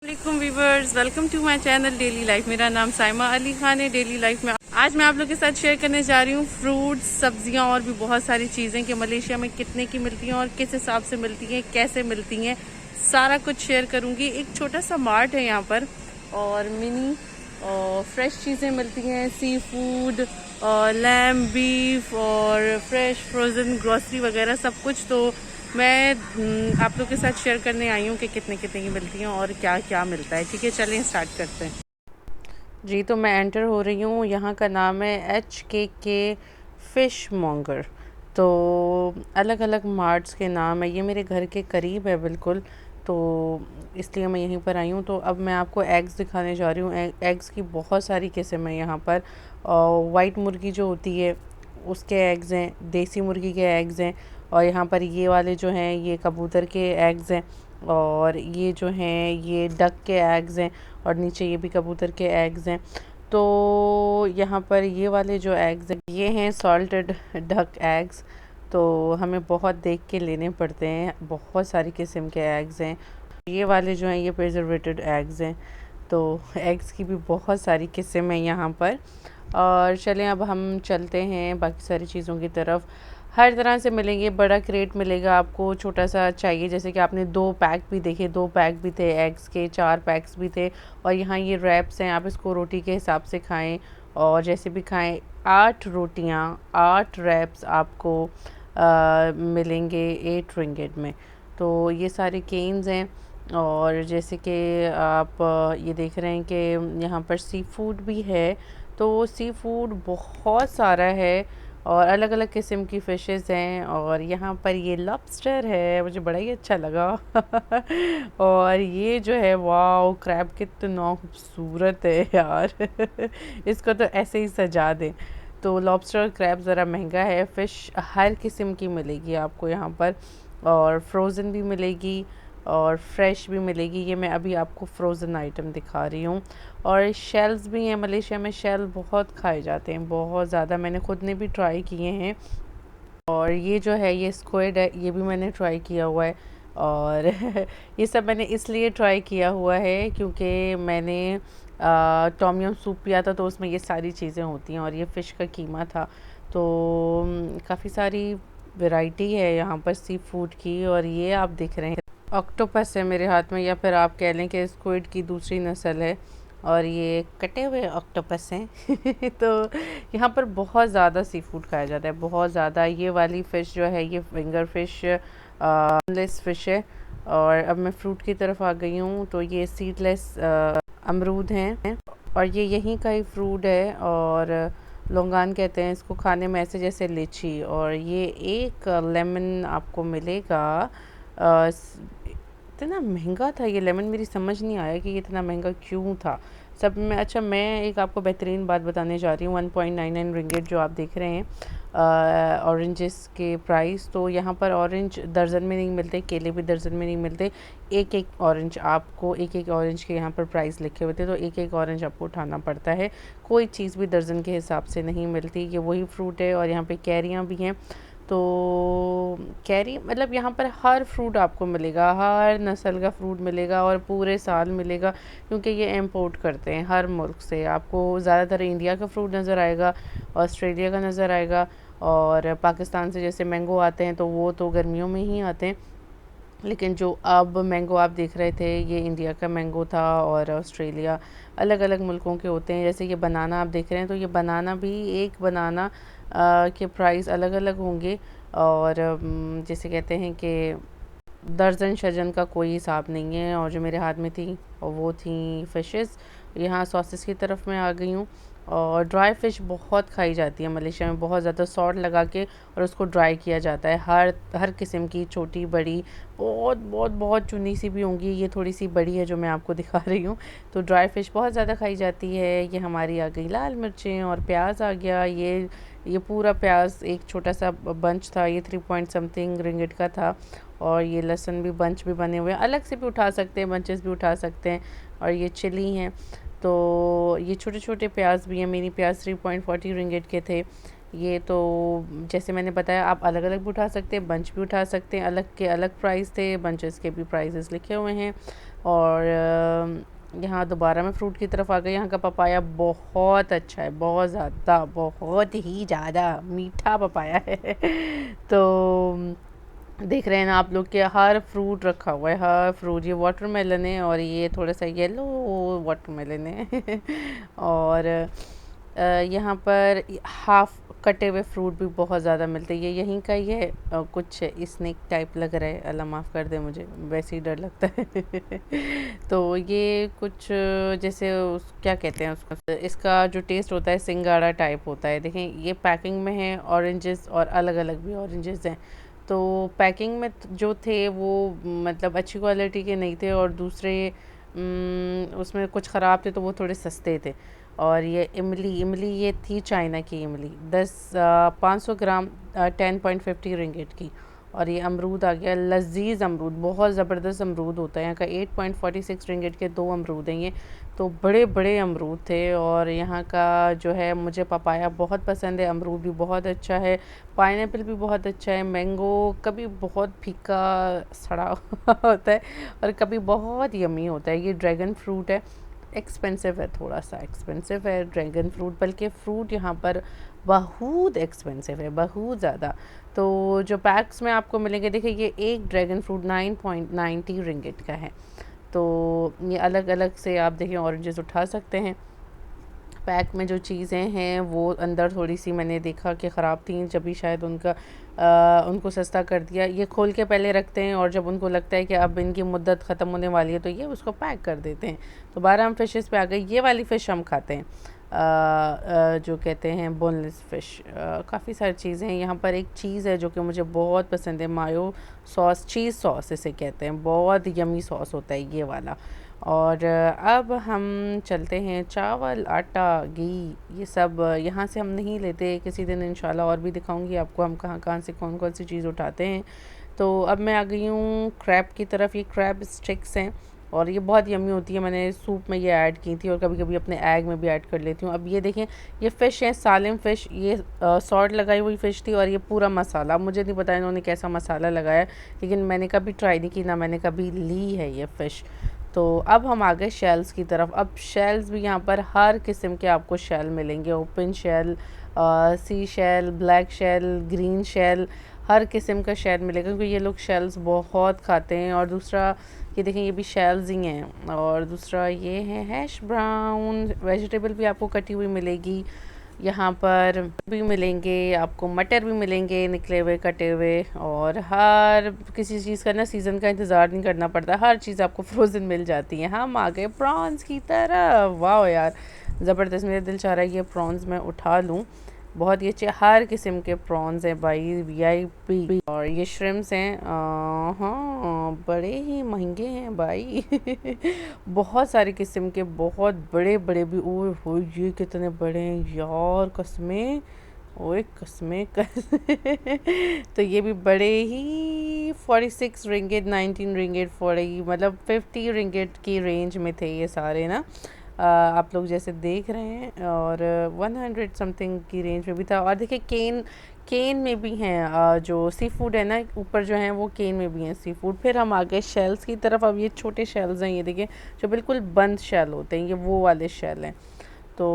वालेकुम viewers, welcome to my channel daily life. मेरा नाम साइमा अली खान है। डेली लाइफ में आज मैं आप लोगों के साथ शेयर करने जा रही हूँ फ्रूट्स, सब्जियाँ और भी बहुत सारी चीज़ें कि मलेशिया में कितने की मिलती हैं और किस हिसाब से मिलती हैं, कैसे मिलती हैं, सारा कुछ शेयर करूँगी। एक छोटा सा मार्ट है यहाँ पर और मिनी और फ्रेश चीज़ें मिलती हैं, सी फूड और लैम, बीफ और फ्रेश फ्रोज़न ग्रॉसरी वगैरह सब कुछ। तो मैं आप लोग के साथ शेयर करने आई हूँ कि कितने कितने की मिलती हैं और क्या क्या मिलता है। ठीक है, चलें स्टार्ट करते हैं जी। तो मैं एंटर हो रही हूँ, यहाँ का नाम है HKK फिश मॉन्गर। तो अलग अलग मार्ट्स के नाम है, ये मेरे घर के करीब है बिल्कुल, तो इसलिए मैं यहीं पर आई हूँ। तो अब मैं आपको एग्स दिखाने जा रही हूँ। एग्स की बहुत सारी किस्म है यहाँ पर। वाइट मुर्गी जो होती है उसके एग्स हैं, देसी मुर्गी के एग्स हैं, और यहाँ पर ये वाले जो हैं ये कबूतर के एग्स हैं, और ये जो हैं ये डक के एग्स हैं, और नीचे ये भी कबूतर के एग्स हैं। तो यहाँ पर ये वाले जो एग्स हैं ये हैं सॉल्टेड डक एग्स। तो हमें बहुत देख के लेने पड़ते हैं, बहुत सारी किस्म के एग्स हैं। ये वाले जो हैं ये प्रिजर्वेटेड एग्स हैं। तो एग्स की भी बहुत सारी किस्म हैं यहाँ पर। और चलें अब हम चलते हैं बाकी सारी चीज़ों की तरफ। हर तरह से मिलेंगे, बड़ा क्रेट मिलेगा आपको, छोटा सा चाहिए जैसे कि आपने 2 पैक भी देखे, 2 पैक भी थे एग्स के, 4 पैक्स भी थे। और यहाँ ये रैप्स हैं, आप इसको रोटी के हिसाब से खाएं और जैसे भी खाएं। 8 रोटियाँ 8 रैप्स आपको मिलेंगे 8 रिंगिट में। तो ये सारे केन्स हैं। और जैसे कि आप ये देख रहे हैं कि यहाँ पर सी फूड भी है। तो सी फूड बहुत सारा है और अलग अलग किस्म की फ़िशेस हैं। और यहाँ पर ये लॉबस्टर है, मुझे बड़ा ही अच्छा लगा। और ये जो है वाओ, क्रैब कितना खूबसूरत है यार। इसको तो ऐसे ही सजा दें। तो लॉबस्टर और क्रैब ज़रा महंगा है। फ़िश हर किस्म की मिलेगी आपको यहाँ पर, और फ्रोज़न भी मिलेगी और फ्रेश भी मिलेगी। ये मैं अभी आपको फ्रोज़न आइटम दिखा रही हूँ। और शेल्स भी हैं, मलेशिया में शेल बहुत खाए जाते हैं, बहुत ज़्यादा। मैंने ख़ुद ने भी ट्राई किए हैं। और ये जो है ये स्क्विड है, ये भी मैंने ट्राई किया हुआ है। और ये सब मैंने इसलिए ट्राई किया हुआ है क्योंकि मैंने टॉम यम सूप पिया था, तो उसमें ये सारी चीज़ें होती हैं। और ये फ़िश का कीमा था। तो काफ़ी सारी वैरायटी है यहाँ पर सी फूड की। और ये आप देख रहे हैं ऑक्टोपस है मेरे हाथ में, या फिर आप कह लें कि स्क्विड की दूसरी नस्ल है। और ये कटे हुए ऑक्टोपस हैं। तो यहाँ पर बहुत ज़्यादा सी फूड खाया जाता है, बहुत ज़्यादा। ये वाली फ़िश जो है ये फिंगर फ़िश सीडलेस फ़िश है। और अब मैं फ्रूट की तरफ आ गई हूँ। तो ये सीडलेस अमरूद हैं, और ये यहीं का ही फ्रूट है, और लोंगान कहते हैं इसको, खाने में ऐसे जैसे लीची। और ये एक लेमन आपको मिलेगा। इतना महंगा था ये लेमन, मेरी समझ नहीं आया कि ये इतना महंगा क्यों था सब में। अच्छा, मैं एक आपको बेहतरीन बात बताने जा रही हूँ। 1.99 रिंगिट जो आप देख रहे हैं ऑरेंजेस के प्राइस। तो यहाँ पर ऑरेंज दर्जन में नहीं मिलते, केले भी दर्जन में नहीं मिलते। एक एक ऑरेंज आपको, एक एक ऑरेंज के यहाँ पर प्राइस लिखे हुए थे, तो एक एक ऑरेंज आपको उठाना पड़ता है। कोई चीज़ भी दर्जन के हिसाब से नहीं मिलती। ये वही फ्रूट है। और यहाँ पे कैरियाँ भी हैं। तो कैरी मतलब यहाँ पर हर फ्रूट आपको मिलेगा, हर नस्ल का फ्रूट मिलेगा, और पूरे साल मिलेगा, क्योंकि ये इंपोर्ट करते हैं हर मुल्क से। आपको ज़्यादातर इंडिया का फ्रूट नज़र आएगा, ऑस्ट्रेलिया का नज़र आएगा, और पाकिस्तान से जैसे मैंगो आते हैं तो वो तो गर्मियों में ही आते हैं। लेकिन जो अब मैंगो आप देख रहे थे ये इंडिया का मैंगो था, और ऑस्ट्रेलिया, अलग अलग मुल्कों के होते हैं। जैसे ये बनाना आप देख रहे हैं, तो ये बनाना भी, एक बनाना के प्राइस अलग अलग होंगे। और जैसे कहते हैं कि दर्जन शजन का कोई हिसाब नहीं है। और जो मेरे हाथ में थी और वो थी फ़िशेस। यहाँ सॉसेस की तरफ मैं आ गई हूँ। और ड्राई फ़िश बहुत खाई जाती है मलेशिया में, बहुत ज़्यादा सॉल्ट लगा के, और उसको ड्राई किया जाता है। हर किस्म की, छोटी बड़ी, बहुत बहुत बहुत चुनी सी भी होंगी। ये थोड़ी सी बड़ी है जो मैं आपको दिखा रही हूँ। तो ड्राई फ़िश बहुत ज़्यादा खाई जाती है। ये हमारी आ गई लाल मिर्चें, और प्याज आ गया। ये पूरा प्याज एक छोटा सा बंच था, ये 3 पॉइंट समथिंग रिंगिट का था। और ये लहसुन भी बंच भी बने हुए हैं, अलग से भी उठा सकते हैं, बंचेस भी उठा सकते हैं। और ये चिली हैं। तो ये छोटे छोटे प्याज भी हैं। मेरी प्याज 3.40 रिंगिट के थे। ये तो जैसे मैंने बताया, आप अलग अलग भी उठा सकते हैं, बंच भी उठा सकते हैं, अलग के अलग प्राइस थे, बंचेस के भी प्राइसेस लिखे हुए हैं। और यहाँ दोबारा मैं फ्रूट की तरफ आ गई। यहाँ का पपाया बहुत अच्छा है, बहुत ज़्यादा, बहुत ही ज़्यादा मीठा पपाया है। तो देख रहे हैं ना आप लोग कि हर फ्रूट रखा हुआ है, हर फ्रूट। ये वाटरमेलन है और ये थोड़ा सा येलो वाटरमेलन है। और यहाँ पर हाफ कटे हुए फ्रूट भी बहुत ज़्यादा मिलते हैं। ये यहीं का ही है। कुछ स्नेक टाइप लग रहा है, अल्लाह माफ़ कर दे, मुझे वैसे ही डर लगता है। तो ये कुछ जैसे क्या कहते हैं उसको, इसका जो टेस्ट होता है सिंगाड़ा टाइप होता है। देखें ये पैकिंग में है ऑरेंजेस, और अलग अलग भी ऑरेंजेस हैं। तो पैकिंग में जो थे वो मतलब अच्छी क्वालिटी के नहीं थे, और दूसरे उसमें कुछ ख़राब थे, तो वो थोड़े सस्ते थे। और ये इमली, इमली ये थी चाइना की इमली, 500 ग्राम 10.50 रिंगिट की। और ये अमरूद आ गया, लजीज अमरूद, बहुत ज़बरदस्त अमरूद होता है। यहाँ का 8.46 रिंगिट के 2 अमरूद हैं ये, तो बड़े बड़े अमरूद थे। और यहाँ का जो है, मुझे पपाया बहुत पसंद है, अमरूद भी बहुत अच्छा है, पाइनएप्पल भी बहुत अच्छा है। मैंगो कभी बहुत फीका सड़ा होता है और कभी बहुत यमी होता है। ये ड्रैगन फ्रूट है, एक्सपेंसिव है, थोड़ा सा एक्सपेंसिव है ड्रैगन फ्रूट, बल्कि फ़्रूट यहाँ पर बहुत एक्सपेंसिव है, बहुत ज़्यादा। तो जो पैक्स में आपको मिलेंगे, देखिए ये एक ड्रैगन फ्रूट 9.90 रिंगिट का है। तो ये अलग अलग से आप देखिए ऑरेंजेस उठा सकते हैं। पैक में जो चीज़ें हैं वो अंदर थोड़ी सी मैंने देखा कि ख़राब थी, जब भी शायद उनको सस्ता कर दिया। ये खोल के पहले रखते हैं, और जब उनको लगता है कि अब इनकी मुद्दत ख़त्म होने वाली है, तो ये उसको पैक कर देते हैं। तो 12 हम फ़िशेस पे आ गए। ये वाली फ़िश हम खाते हैं, जो कहते हैं बोनलेस फ़िश। काफ़ी सारी चीज़ें हैं यहाँ पर। एक चीज़ है जो कि मुझे बहुत पसंद है, मायो सॉस, चीज़ सॉस इसे कहते हैं, बहुत यमी सॉस होता है ये वाला। और अब हम चलते हैं, चावल, आटा, घी, ये सब यहाँ से हम नहीं लेते। किसी दिन इंशाल्लाह और भी दिखाऊंगी आपको हम कहाँ कहाँ से कौन कौन सी चीज़ उठाते हैं। तो अब मैं आ गई हूँ क्रैब की तरफ। ये क्रैब स्टिक्स हैं और ये बहुत यम्मी होती है। मैंने सूप में ये ऐड की थी और कभी कभी अपने एग में भी ऐड कर लेती हूँ। अब ये देखें, ये फ़िश है, सालिम फ़िश। ये सॉल्ट लगाई हुई फ़िश थी, और ये पूरा मसाला, मुझे नहीं पता इन्होंने कैसा मसाला लगाया, लेकिन मैंने कभी ट्राई नहीं की, ना मैंने कभी ली है ये फ़िश। तो अब हम आ गए शेल्स की तरफ। अब शेल्स भी यहाँ पर हर किस्म के आपको शेल मिलेंगे, open shell, sea shell, black shell, green shell, हर किस्म का शेल मिलेगा, क्योंकि ये लोग शेल्स बहुत खाते हैं। और दूसरा ये देखें, ये भी शेल्स ही हैं। और दूसरा ये है हैश ब्राउन। वेजिटेबल भी आपको कटी हुई मिलेगी यहाँ पर, भी मिलेंगे आपको, मटर भी मिलेंगे निकले हुए, कटे हुए। और हर किसी चीज़ का ना सीज़न का इंतज़ार नहीं करना पड़ता, हर चीज़ आपको फ्रोज़न मिल जाती है। हम आ गए प्रॉन्स की तरफ। वाह यार, ज़बरदस्त, मेरा दिल चाह रहा है ये प्रॉन्स मैं उठा लूँ। बहुत ही अच्छे हर किस्म के प्रॉन्स हैं भाई, वीआईपी। और ये श्रिम्स हैं, हाँ बड़े ही महंगे हैं भाई। बहुत सारे किस्म के, बहुत बड़े बड़े भी। ओए हो, ये कितने बड़े हैं यार, कसमें, ओए कसमें तो ये भी बड़े ही 46 रिंगिट, 19 रिंगिट, 40, मतलब 50 रिंगिट की रेंज में थे ये सारे ना। आप लोग जैसे देख रहे हैं, और 100 समथिंग की रेंज में भी था। और देखिए केन में भी हैं, जो सी फूड है ना, ऊपर जो है वो केन में भी हैं सी फूड। फिर हम आ गए शेल्स की तरफ। अब ये छोटे शेल्स हैं, ये देखिए जो बिल्कुल बंद शेल होते हैं, ये वो वाले शेल हैं। तो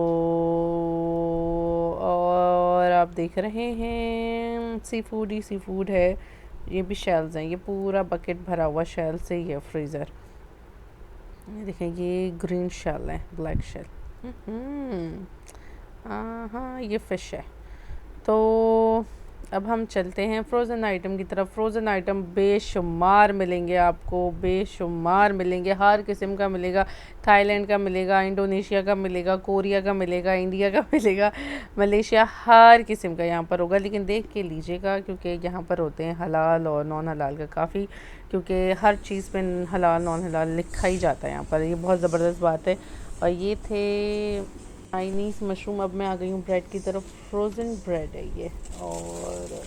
और आप देख रहे हैं सी फूड है, ये भी शेल्स हैं। ये पूरा बकेट भरा हुआ शेल से ही है, फ्रीज़र। ये देखें, ये ग्रीन शेल है, ब्लैक शेल। हाँ, ये फ़िश है। तो अब हम चलते हैं फ्रोज़न आइटम की तरफ। फ्रोज़न आइटम बेशुमार मिलेंगे आपको, बेशुमार मिलेंगे, हर किस्म का मिलेगा। थाईलैंड का मिलेगा, इंडोनेशिया का मिलेगा, कोरिया का मिलेगा, इंडिया का मिलेगा, मलेशिया, हर किस्म का यहाँ पर होगा। लेकिन देख के लीजिएगा, क्योंकि यहाँ पर होते हैं हलाल और नॉन हलाल का काफ़ी, क्योंकि हर चीज़ पे हलाल नॉन हलाल लिखा ही जाता है यहाँ पर। ये बहुत ज़बरदस्त बात है। और ये थे चाइनीज़ मशरूम। अब मैं आ गई हूँ ब्रेड की तरफ। फ्रोज़न ब्रेड है ये, और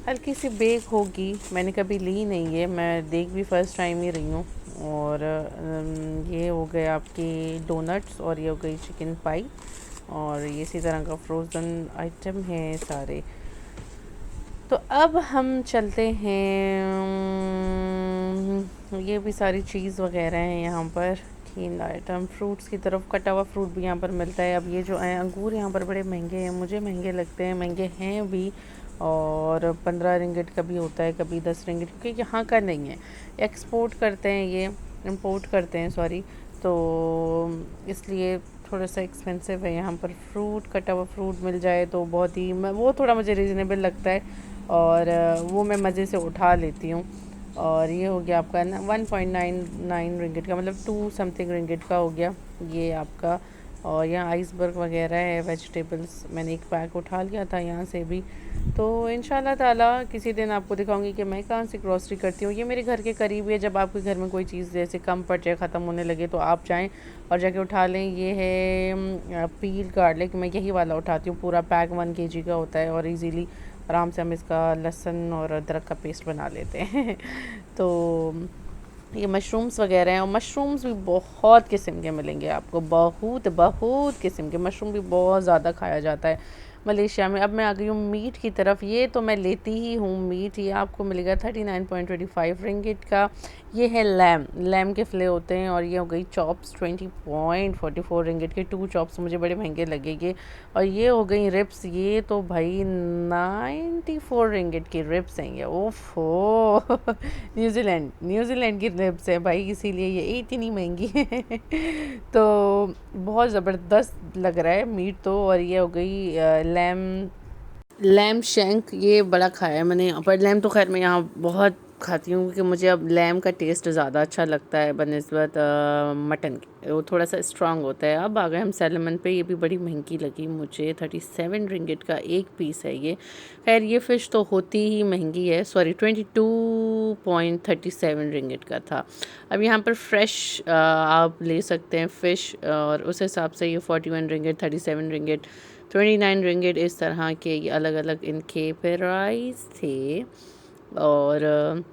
हल्की सी बेक होगी, मैंने कभी ली नहीं है, मैं देख भी फ़र्स्ट टाइम ही रही हूँ। और ये हो गए आपके डोनट्स, और ये हो गई चिकन पाई, और ये इसी तरह का फ्रोज़न आइटम है सारे। तो अब हम चलते हैं ये भी सारी चीज़ वगैरह हैं यहाँ पर, कीन आइटम। फ्रूट्स की तरफ कटा हुआ फ्रूट भी यहाँ पर मिलता है। अब ये जो है अंगूर यहाँ पर बड़े महंगे हैं, मुझे महंगे लगते हैं, महंगे हैं भी। और 15 रिंगिट का भी होता है, कभी 10 रिंगिट, क्योंकि यहाँ का नहीं है, एक्सपोर्ट करते हैं, ये इम्पोर्ट करते हैं सॉरी, तो इसलिए थोड़ा सा एक्सपेंसिव है यहाँ पर। फ्रूट, कटा हुआ फ्रूट मिल जाए तो बहुत ही, वो थोड़ा मुझे रीज़नेबल लगता है और वो मैं मज़े से उठा लेती हूँ। और ये हो गया आपका 1.99 रिंगिट का, मतलब 2 समथिंग रिंगिट का हो गया ये आपका। और यहाँ आइसबर्ग वगैरह है, वेजिटेबल्स, मैंने एक पैक उठा लिया था यहाँ से भी। तो इंशाल्लाह ताला किसी दिन आपको दिखाऊंगी कि मैं कहाँ से ग्रॉसरी करती हूँ। ये मेरे घर के करीब है, जब आपके घर में कोई चीज़ जैसे कम पड़ जाए, ख़त्म होने लगे, तो आप जाएँ और जाके उठा लें। ये है पील गार्लिक, मैं यही वाला उठाती हूँ, पूरा पैक 1 kg का होता है और इजीली आराम से हम इसका लहसुन और अदरक का पेस्ट बना लेते हैं। तो ये मशरूम्स वगैरह हैं, और मशरूम्स भी बहुत किस्म के मिलेंगे आपको, बहुत बहुत किस्म के। मशरूम भी बहुत ज़्यादा खाया जाता है मलेशिया में। अब मैं आ गई हूँ मीट की तरफ। ये तो मैं लेती ही हूँ मीट, ये आपको मिलेगा 39.25 रिंगिट का। ये है लैम के फिले होते हैं, और ये हो गई चॉप्स 20.44 रिंगिट के। 2 चॉप्स मुझे बड़े महंगे लगेंगे। और ये हो गई रिप्स, ये तो भाई 94 रिंगिट की रिप्स हैं ये, ओफो। न्यूजीलैंड की रिप्स है भाई, इसीलिए ये इतनी महंगी है। तो बहुत ज़बरदस्त लग रहा है मीट तो। और ये हो गई लैम शैंक, ये बड़ा खाया है मैंने यहाँ पर। लैम तो खैर मैं यहाँ बहुत खाती हूँ, क्योंकि मुझे अब लैम का टेस्ट ज़्यादा अच्छा लगता है बनिस्बत मटन के, वो थोड़ा सा स्ट्रांग होता है। अब आ गए हम सैलमन पे, ये भी बड़ी महंगी लगी मुझे, 37 रिंगिट का एक पीस है ये। खैर ये फ़िश तो होती ही महंगी है, सॉरी 22.37 रिंगिट का था। अब यहाँ पर फ्रेश आप ले सकते हैं फ़िश, और उस हिसाब से ये 41 रिंगिट, 37 रिंगिट, 29 रिंगिट, इस तरह के ये अलग अलग इनके प्राइस थे। और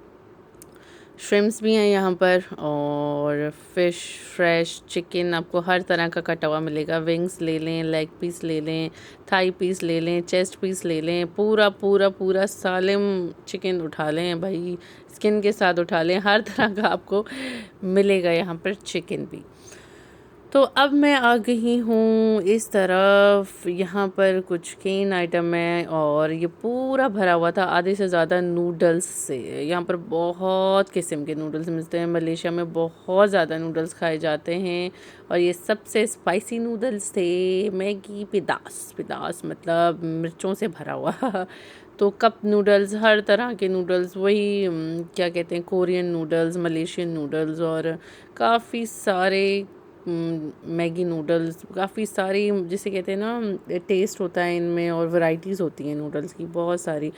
श्रिम्स भी हैं यहाँ पर, और फ़िश, फ्रेश चिकन, आपको हर तरह का कटा हुआ मिलेगा। विंग्स ले लें, लेग पीस ले लें, थाई पीस ले लें, चेस्ट पीस ले लें, पूरा पूरा पूरा सालिम चिकन उठा लें भाई, स्किन के साथ उठा लें, हर तरह का आपको मिलेगा यहाँ पर चिकन भी। तो अब मैं आ गई हूँ इस तरफ, यहाँ पर कुछ केन आइटम है, और ये पूरा भरा हुआ था आधे से ज़्यादा नूडल्स से। यहाँ पर बहुत किस्म के नूडल्स मिलते हैं, मलेशिया में बहुत ज़्यादा नूडल्स खाए जाते हैं। और ये सबसे स्पाइसी नूडल्स थे, मैगी पिदास मतलब मिर्चों से भरा हुआ। तो कप नूडल्स, हर तरह के नूडल्स, वही क्या कहते हैं, कोरियन नूडल्स, मलेशियन नूडल्स, और काफ़ी सारे मैगी नूडल्स, काफ़ी सारी, जिसे कहते हैं ना, टेस्ट होता है इनमें, और वैरायटीज़ होती हैं नूडल्स की बहुत सारी।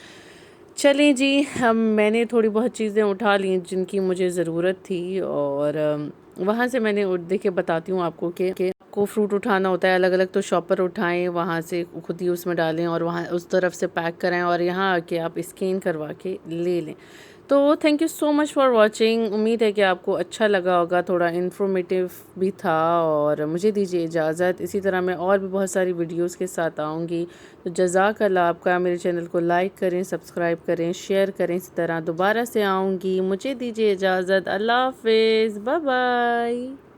चलें जी, हम मैंने थोड़ी बहुत चीज़ें उठा ली जिनकी मुझे ज़रूरत थी, और वहाँ से मैंने देखिए बताती हूँ आपको कि आपको फ्रूट उठाना होता है अलग अलग, तो शॉपर उठाएं, वहाँ से खुद ही उसमें डालें, और वहाँ उस तरफ से पैक कराएं, और यहाँ आके आप स्कैन करवा के ले लें। तो thank you so much for watching. उम्मीद है कि आपको अच्छा लगा होगा, थोड़ा इन्फॉर्मेटिव भी था। और मुझे दीजिए इजाज़त, इसी तरह मैं और भी बहुत सारी वीडियोस के साथ आऊँगी। तो जज़ाकल्लाह आपका। मेरे चैनल को लाइक करें, सब्सक्राइब करें, शेयर करें। इसी तरह दोबारा से आऊँगी। मुझे दीजिए इजाज़त। अल्लाह हाफ़िज़, बाय बाय।